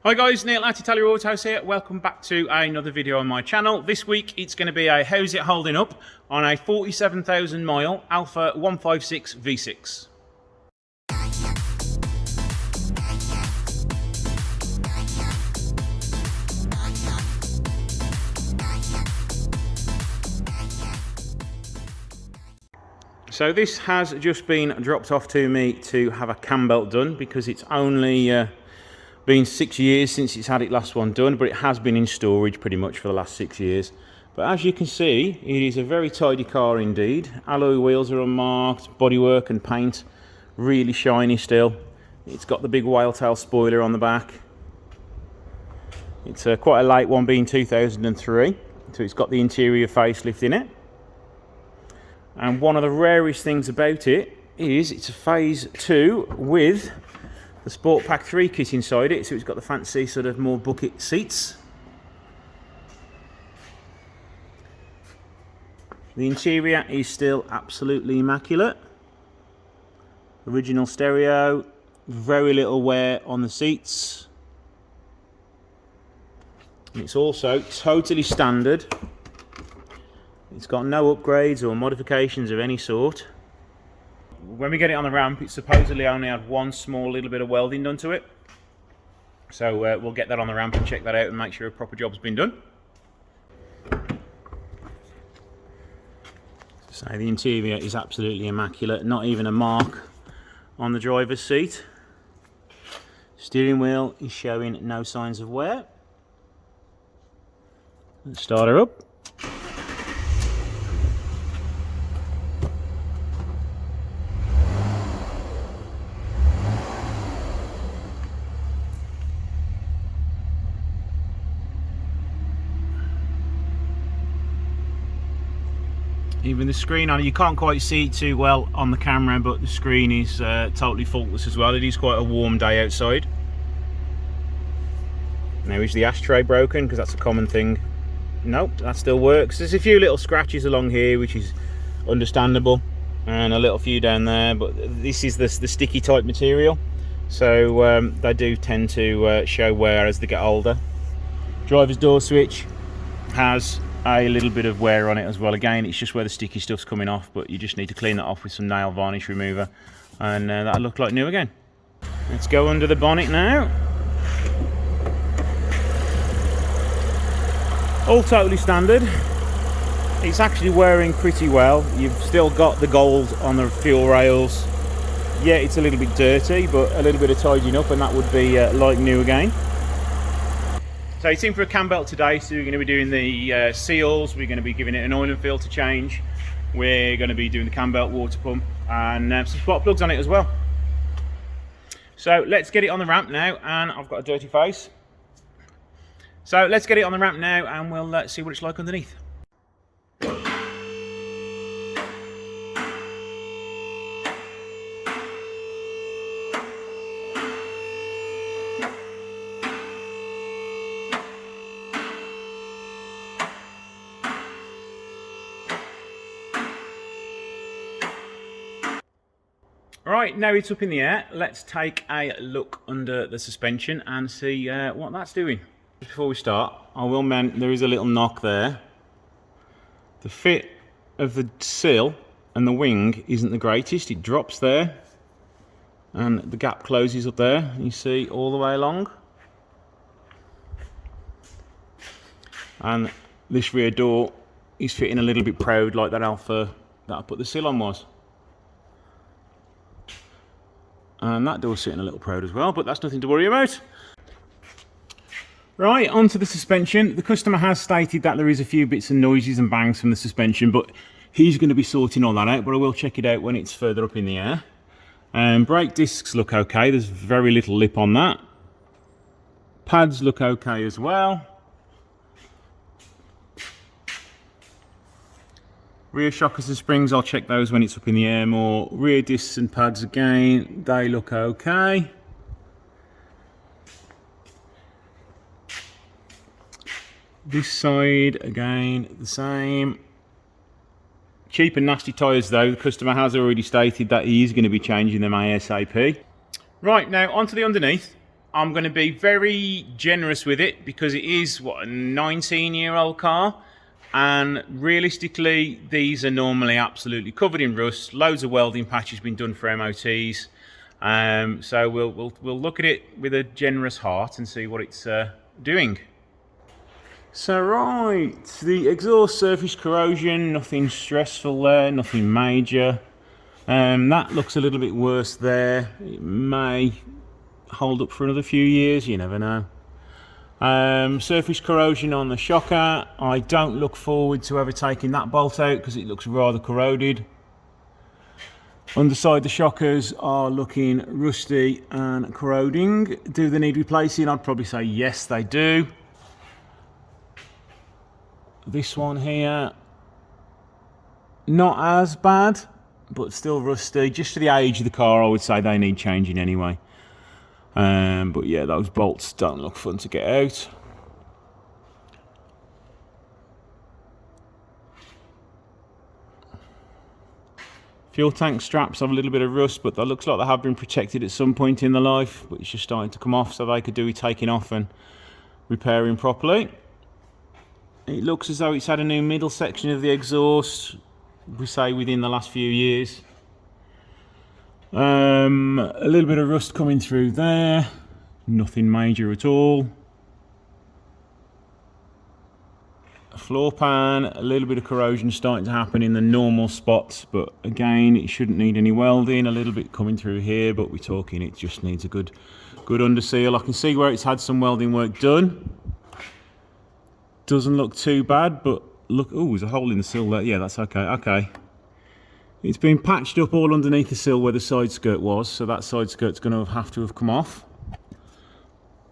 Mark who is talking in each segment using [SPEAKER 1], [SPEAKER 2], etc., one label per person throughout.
[SPEAKER 1] Hi guys, Neil at Italia Autos here. Welcome back to another video on my channel. This week it's going to be a how's it holding up on a 47,000 mile Alfa 156 V6. So this has just been dropped off to me to have a cam belt done because it's only been 6 years since it's had its last one done, but it has been in storage pretty much for the last 6 years. But as you can see, it is a very tidy car indeed. Alloy wheels are unmarked, bodywork and paint really shiny still. It's got the big whale tail spoiler on the back. It's quite a late one, being 2003, so it's got the interior facelift in it. And one of the rarest things about it is it's a phase 2 with the Sport Pack 3 kit inside it, so it's got the fancy sort of more bucket seats. The interior is still absolutely immaculate. Original stereo, very little wear on the seats. And it's also totally standard. It's got no upgrades or modifications of any sort. When we get it on the ramp, it supposedly only had one small little bit of welding done to it. So we'll get that on the ramp and check that out and make sure a proper job's been done. So the interior is absolutely immaculate, not even a mark on the driver's seat. Steering wheel is showing no signs of wear. Let's start her up. Even the screen on it, you can't quite see it too well on the camera, but the screen is totally faultless as well. It is quite a warm day outside. Now, is the ashtray broken? Because that's a common thing. Nope, that still works. There's a few little scratches along here, which is understandable, and a little few down there, but this is the sticky type material, so they do tend to show wear as they get older. Driver's door switch has a little bit of wear on it as well. Again, it's just where the sticky stuff's coming off, but you just need to clean that off with some nail varnish remover, and that'll look like new again. Let's go under the bonnet now. All totally standard. It's actually wearing pretty well. You've still got the gold on the fuel rails. Yeah, it's a little bit dirty, but a little bit of tidying up and that would be like new again. So it's in for a cam belt today, so we're going to be doing the seals, we're going to be giving it an oil and filter change, we're going to be doing the cam belt water pump, and some spark plugs on it as well. So let's get it on the ramp now, and I've got a dirty face. So let's get it on the ramp now and we'll see what it's like underneath. Right, now it's up in the air, let's take a look under the suspension and see what that's doing. Before we start, I will mention there is a little knock there. The fit of the sill and the wing isn't the greatest. It drops there and the gap closes up there, you see, all the way along. And this rear door is fitting a little bit proud, like that Alfa that I put the sill on was. And that door's sitting a little proud as well, but that's nothing to worry about. Right, onto the suspension. The customer has stated that there is a few bits and noises and bangs from the suspension, but he's going to be sorting all that out, but I will check it out when it's further up in the air. Brake discs look okay, there's very little lip on that. Pads look okay as well. Rear shockers and springs, I'll check those when it's up in the air more. Rear discs and pads again, they look okay. This side, again, the same. Cheap and nasty tyres though, the customer has already stated that he is going to be changing them ASAP. Right, now onto the underneath. I'm going to be very generous with it because it is, what, a 19-year-old car. And realistically, these are normally absolutely covered in rust. Loads of welding patches been done for MOTs. So we'll look at it with a generous heart and see what it's doing. So right, the exhaust surface corrosion, nothing stressful there, nothing major. That looks a little bit worse there. It may hold up for another few years, you never know. Surface corrosion on the shocker. I don't look forward to ever taking that bolt out because it looks rather corroded. Underside the shockers are looking rusty and corroding. Do they need replacing? I'd probably say yes, they do. This one here, not as bad, but still rusty. Just for the age of the car, I would say they need changing anyway. But yeah, those bolts don't look fun to get out. Fuel tank straps have a little bit of rust, but that looks like they have been protected at some point in the life, but it's just starting to come off, so they could do with taking off and repairing properly. It looks as though it's had a new middle section of the exhaust, we say within the last few years. A little bit of rust coming through there, nothing major at all. A floor pan, a little bit of corrosion starting to happen in the normal spots, but again, it shouldn't need any welding. A little bit coming through here, but we're talking it just needs a good under seal. I can see where it's had some welding work done. Doesn't look too bad, but look, oh, there's a hole in the sill there. Yeah, that's okay. Okay. It's been patched up all underneath the sill where the side skirt was, so that side skirt's going to have come off.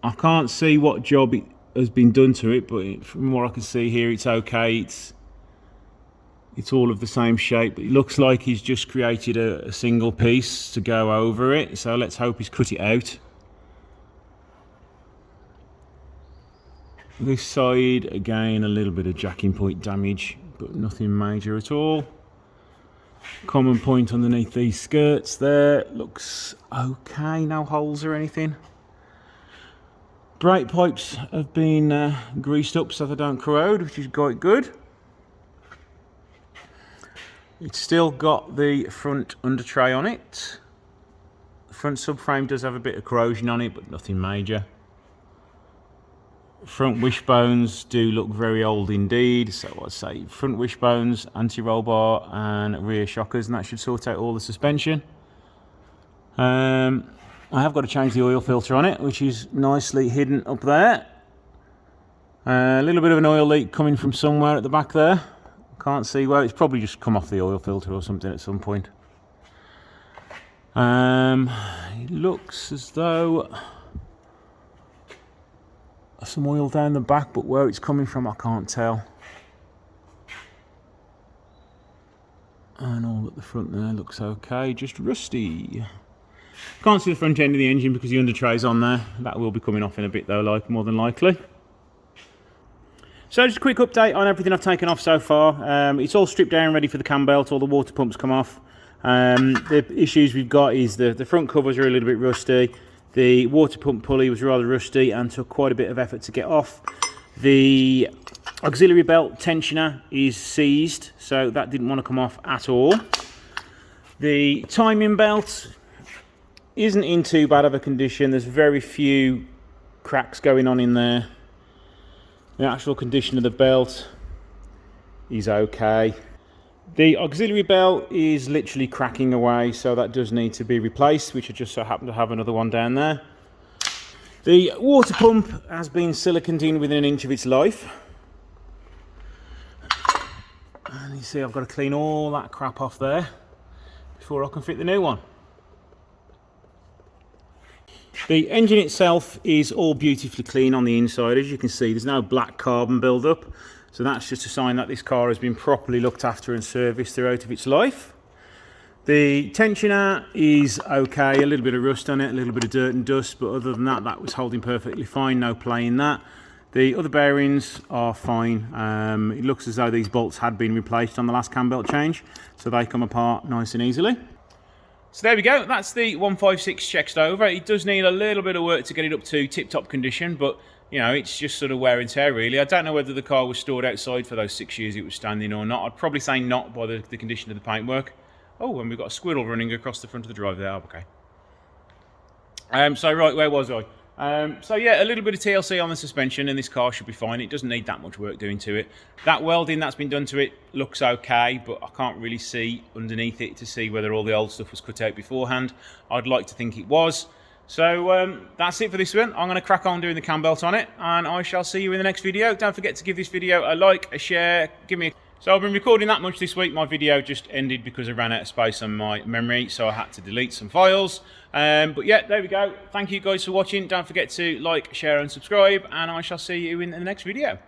[SPEAKER 1] I can't see what job it has been done to it, but from what I can see here, it's okay. It's all of the same shape. It looks like he's just created a single piece to go over it, so let's hope he's cut it out. This side, again, a little bit of jacking point damage, but nothing major at all. Common point underneath these skirts there, looks okay, no holes or anything. Brake pipes have been greased up so they don't corrode, which is quite good. It's still got the front under tray on it. The front subframe does have a bit of corrosion on it, but nothing major. Front wishbones do look very old indeed, so I'd say front wishbones, anti-roll bar and rear shockers, and that should sort out all the suspension. I have got to change the oil filter on it, which is nicely hidden up there. A little bit of an oil leak coming from somewhere at the back there. Can't see where. It's probably just come off the oil filter or something at some point. It looks as though some oil down the back, but where it's coming from I can't tell. And all at the front there looks okay, just rusty. Can't see the front end of the engine because the under tray's on there. That will be coming off in a bit though, like more than likely. So just a quick update on everything I've taken off so far. It's all stripped down, ready for the cam belt. All the water pumps come off. The issues we've got is the front covers are a little bit rusty. The water pump pulley was rather rusty and took quite a bit of effort to get off. The auxiliary belt tensioner is seized, so that didn't want to come off at all. The timing belt isn't in too bad of a condition. There's very few cracks going on in there. The actual condition of the belt is okay. The auxiliary belt is literally cracking away, so that does need to be replaced, which I just so happen to have another one down there. The water pump has been siliconed in within an inch of its life. And you see I've got to clean all that crap off there before I can fit the new one. The engine itself is all beautifully clean on the inside. As you can see, there's no black carbon build-up. So that's just a sign that this car has been properly looked after and serviced throughout of its life. The tensioner is okay, a little bit of rust on it, a little bit of dirt and dust, but other than that, that was holding perfectly fine, no play in that. The other bearings are fine. It looks as though these bolts had been replaced on the last cam belt change, so they come apart nice and easily. So there we go, that's the 156 checked over. It does need a little bit of work to get it up to tip-top condition, but you know, it's just sort of wear and tear really. I don't know whether the car was stored outside for those 6 years it was standing or not. I'd probably say not by the condition of the paintwork. Oh, and we've got a squirrel running across the front of the drive there, okay. So right, where was I? So yeah, a little bit of TLC on the suspension and this car should be fine. It doesn't need that much work doing to it. That welding that's been done to it looks okay, but I can't really see underneath it to see whether all the old stuff was cut out beforehand. I'd like to think it was. So that's it for this one. I'm going to crack on doing the cam belt on it, and I shall see you in the next video. Don't forget to give this video a like, a share, give me a... So I've been recording that much this week. My video just ended because I ran out of space on my memory, so I had to delete some files. But yeah, there we go. Thank you guys for watching. Don't forget to like, share and subscribe, and I shall see you in the next video.